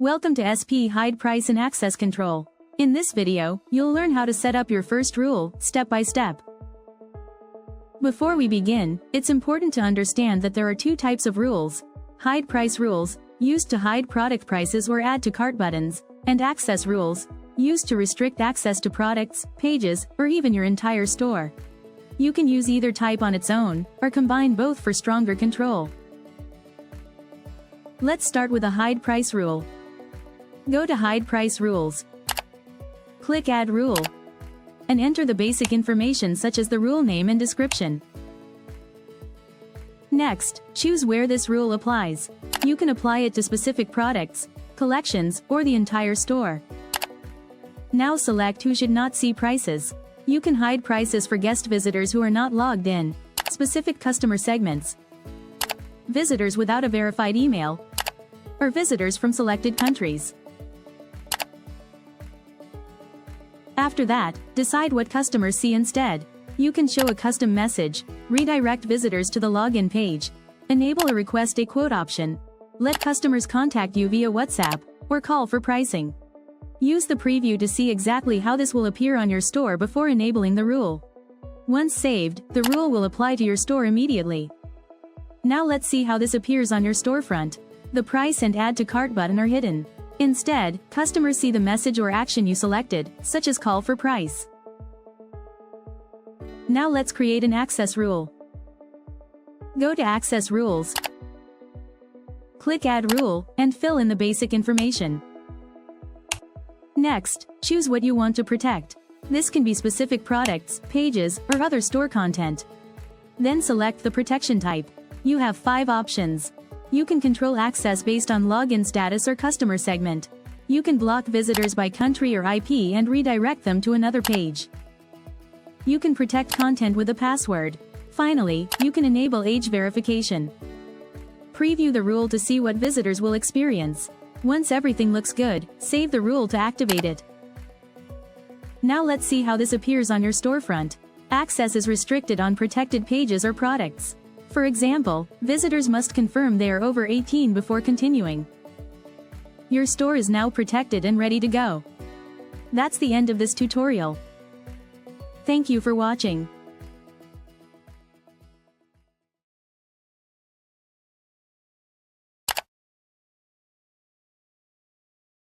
Welcome to SP Hide Price and Access Control. In this video, you'll learn how to set up your first rule, step by step. Before we begin, it's important to understand that there are two types of rules: hide price rules, used to hide product prices or add to cart buttons, and access rules, used to restrict access to products, pages, or even your entire store. You can use either type on its own, or combine both for stronger control. Let's start with a hide price rule. Go to Hide Price Rules. Click Add Rule. And enter the basic information such as the rule name and description. Next, choose where this rule applies. You can apply it to specific products, collections, or the entire store. Now select Who should not see prices. You can hide prices for guest visitors who are not logged in, specific customer segments, visitors without a verified email, or visitors from selected countries. After that, decide what customers see instead. You can show a custom message, redirect visitors to the login page, enable a request a quote option, let customers contact you via WhatsApp, or call for pricing. Use the preview to see exactly how this will appear on your store before enabling the rule. Once saved, the rule will apply to your store immediately. Now let's see how this appears on your storefront. The price and add to cart button are hidden. Instead, customers see the message or action you selected, such as call for price. Now let's create an access rule. Go to Access Rules. Click Add Rule, and fill in the basic information. Next, choose what you want to protect. This can be specific products, pages, or other store content. Then select the protection type. You have 5 options. You can control access based on login status or customer segment. You can block visitors by country or IP and redirect them to another page. You can protect content with a password. Finally, you can enable age verification. Preview the rule to see what visitors will experience. Once everything looks good, save the rule to activate it. Now let's see how this appears on your storefront. Access is restricted on protected pages or products. For example, visitors must confirm they are over 18 before continuing. Your store is now protected and ready to go. That's the end of this tutorial. Thank you for watching.